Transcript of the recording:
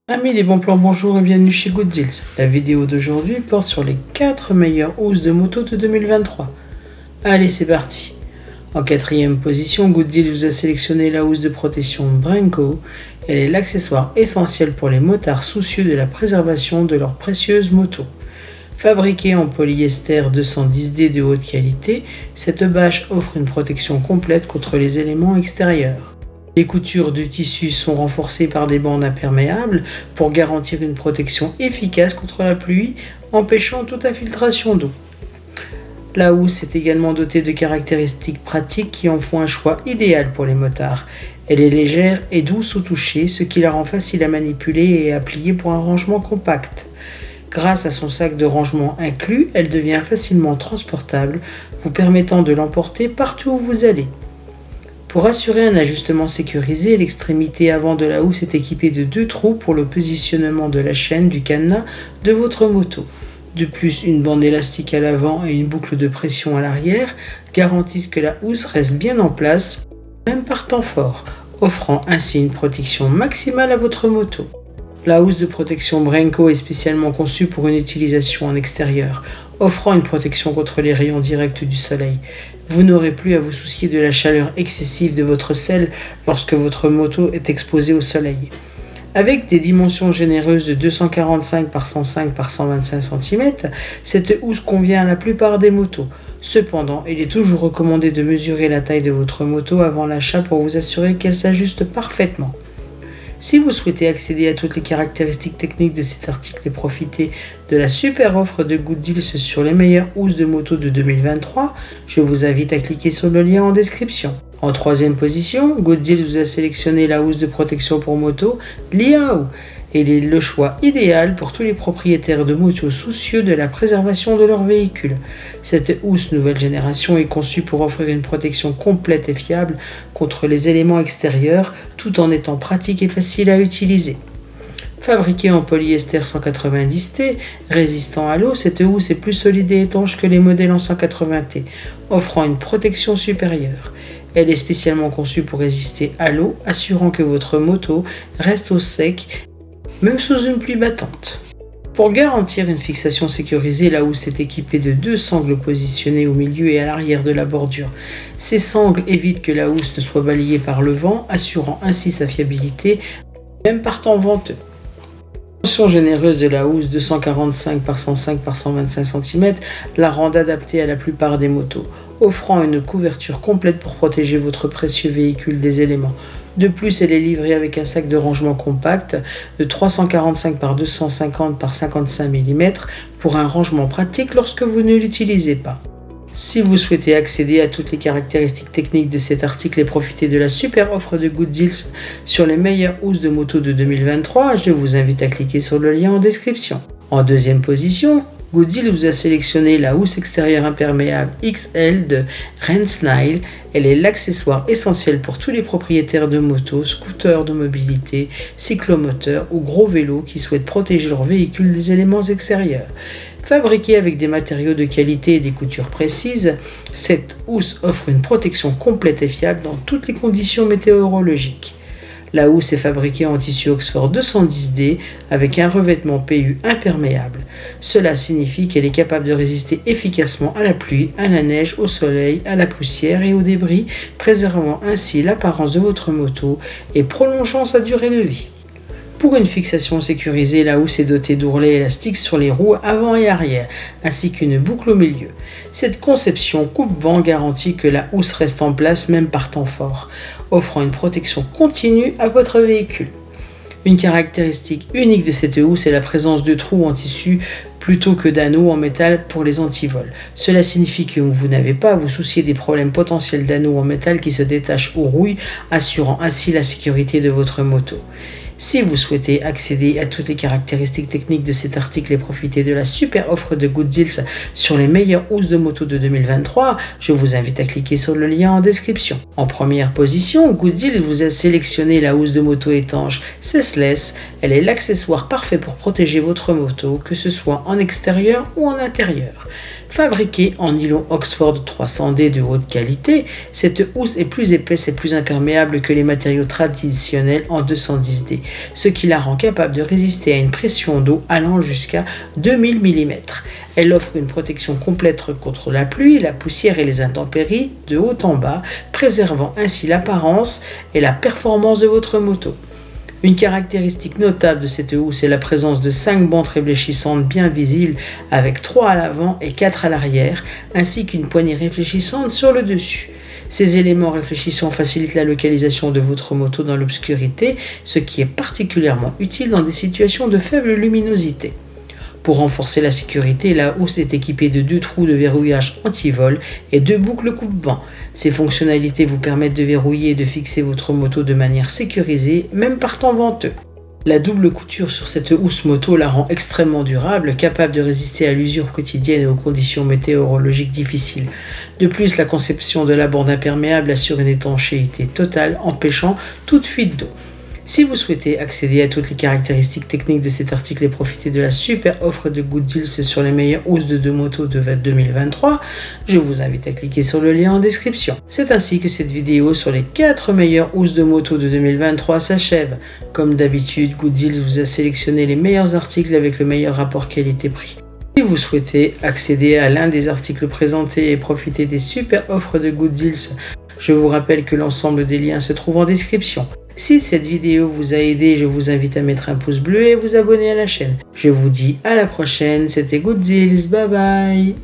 Amis des bons plans, bonjour et bienvenue chez Good Deals. La vidéo d'aujourd'hui porte sur les 4 meilleures housses de moto de 2023. Allez, c'est parti. En quatrième position, Good Deals vous a sélectionné la housse de protection Bremco. Elle est l'accessoire essentiel pour les motards soucieux de la préservation de leurs précieuses motos. Fabriquée en polyester 210D de haute qualité, cette bâche offre une protection complète contre les éléments extérieurs. Les coutures du tissu sont renforcées par des bandes imperméables pour garantir une protection efficace contre la pluie, empêchant toute infiltration d'eau. La housse est également dotée de caractéristiques pratiques qui en font un choix idéal pour les motards. Elle est légère et douce au toucher, ce qui la rend facile à manipuler et à plier pour un rangement compact. Grâce à son sac de rangement inclus, elle devient facilement transportable, vous permettant de l'emporter partout où vous allez. Pour assurer un ajustement sécurisé, l'extrémité avant de la housse est équipée de 2 trous pour le positionnement de la chaîne du cadenas de votre moto. De plus, une bande élastique à l'avant et une boucle de pression à l'arrière garantissent que la housse reste bien en place, même par temps fort, offrant ainsi une protection maximale à votre moto. La housse de protection Bremco est spécialement conçue pour une utilisation en extérieur, offrant une protection contre les rayons directs du soleil. Vous n'aurez plus à vous soucier de la chaleur excessive de votre selle lorsque votre moto est exposée au soleil. Avec des dimensions généreuses de 245 par 105 par 125 cm, cette housse convient à la plupart des motos. Cependant, il est toujours recommandé de mesurer la taille de votre moto avant l'achat pour vous assurer qu'elle s'ajuste parfaitement. Si vous souhaitez accéder à toutes les caractéristiques techniques de cet article et profiter de la super offre de Good Deals sur les meilleures housses de moto de 2023, je vous invite à cliquer sur le lien en description. En troisième position, Good Deals vous a sélectionné la housse de protection pour moto Liao. Elle est le choix idéal pour tous les propriétaires de motos soucieux de la préservation de leur véhicule. Cette housse nouvelle génération est conçue pour offrir une protection complète et fiable contre les éléments extérieurs, tout en étant pratique et facile à utiliser. Fabriquée en polyester 190T, résistant à l'eau, cette housse est plus solide et étanche que les modèles en 180T, offrant une protection supérieure. Elle est spécialement conçue pour résister à l'eau, assurant que votre moto reste au sec, même sous une pluie battante. Pour garantir une fixation sécurisée, la housse est équipée de 2 sangles positionnés au milieu et à l'arrière de la bordure. Ces sangles évitent que la housse ne soit balayée par le vent, assurant ainsi sa fiabilité, même par temps venteux. La dimension généreuse de la housse 245 par 105 par 125 cm la rend adaptée à la plupart des motos, offrant une couverture complète pour protéger votre précieux véhicule des éléments. De plus, elle est livrée avec un sac de rangement compact de 345 par 250 par 55 mm pour un rangement pratique lorsque vous ne l'utilisez pas. Si vous souhaitez accéder à toutes les caractéristiques techniques de cet article et profiter de la super offre de Good Deals sur les meilleures housses de moto de 2023, je vous invite à cliquer sur le lien en description. En deuxième position, Good Deals vous a sélectionné la housse extérieure imperméable XL de Rensnyle. Elle est l'accessoire essentiel pour tous les propriétaires de motos, scooters de mobilité, cyclomoteurs ou gros vélos qui souhaitent protéger leur véhicule des éléments extérieurs. Fabriquée avec des matériaux de qualité et des coutures précises, cette housse offre une protection complète et fiable dans toutes les conditions météorologiques. La housse est fabriquée en tissu Oxford 210D avec un revêtement PU imperméable. Cela signifie qu'elle est capable de résister efficacement à la pluie, à la neige, au soleil, à la poussière et aux débris, préservant ainsi l'apparence de votre moto et prolongeant sa durée de vie. Pour une fixation sécurisée, la housse est dotée d'ourlets élastiques sur les roues avant et arrière, ainsi qu'une boucle au milieu. Cette conception coupe-vent garantit que la housse reste en place même par temps fort, offrant une protection continue à votre véhicule. Une caractéristique unique de cette housse est la présence de trous en tissu plutôt que d'anneaux en métal pour les antivols. Cela signifie que vous n'avez pas à vous soucier des problèmes potentiels d'anneaux en métal qui se détachent ou rouillent, assurant ainsi la sécurité de votre moto. Si vous souhaitez accéder à toutes les caractéristiques techniques de cet article et profiter de la super offre de Good Deals sur les meilleures housses de moto de 2023, je vous invite à cliquer sur le lien en description. En première position, Good Deals vous a sélectionné la housse de moto étanche Ceaseless. Elle est l'accessoire parfait pour protéger votre moto, que ce soit en extérieur ou en intérieur. Fabriquée en nylon Oxford 300D de haute qualité, cette housse est plus épaisse et plus imperméable que les matériaux traditionnels en 210D, ce qui la rend capable de résister à une pression d'eau allant jusqu'à 2000 mm. Elle offre une protection complète contre la pluie, la poussière et les intempéries de haut en bas, préservant ainsi l'apparence et la performance de votre moto. Une caractéristique notable de cette housse est la présence de 5 bandes réfléchissantes bien visibles avec 3 à l'avant et 4 à l'arrière, ainsi qu'une poignée réfléchissante sur le dessus. Ces éléments réfléchissants facilitent la localisation de votre moto dans l'obscurité, ce qui est particulièrement utile dans des situations de faible luminosité. Pour renforcer la sécurité, la housse est équipée de 2 trous de verrouillage anti-vol et 2 boucles coupe-vent. Ces fonctionnalités vous permettent de verrouiller et de fixer votre moto de manière sécurisée, même par temps venteux. La double couture sur cette housse moto la rend extrêmement durable, capable de résister à l'usure quotidienne et aux conditions météorologiques difficiles. De plus, la conception de la bande imperméable assure une étanchéité totale, empêchant toute fuite d'eau. Si vous souhaitez accéder à toutes les caractéristiques techniques de cet article et profiter de la super offre de Good Deals sur les meilleures housses de moto de 2023, je vous invite à cliquer sur le lien en description. C'est ainsi que cette vidéo sur les 4 meilleures housses de moto de 2023 s'achève. Comme d'habitude, Good Deals vous a sélectionné les meilleurs articles avec le meilleur rapport qualité-prix. Si vous souhaitez accéder à l'un des articles présentés et profiter des super offres de Good Deals, je vous rappelle que l'ensemble des liens se trouve en description. Si cette vidéo vous a aidé, je vous invite à mettre un pouce bleu et à vous abonner à la chaîne. Je vous dis à la prochaine, c'était Good Deals, bye bye.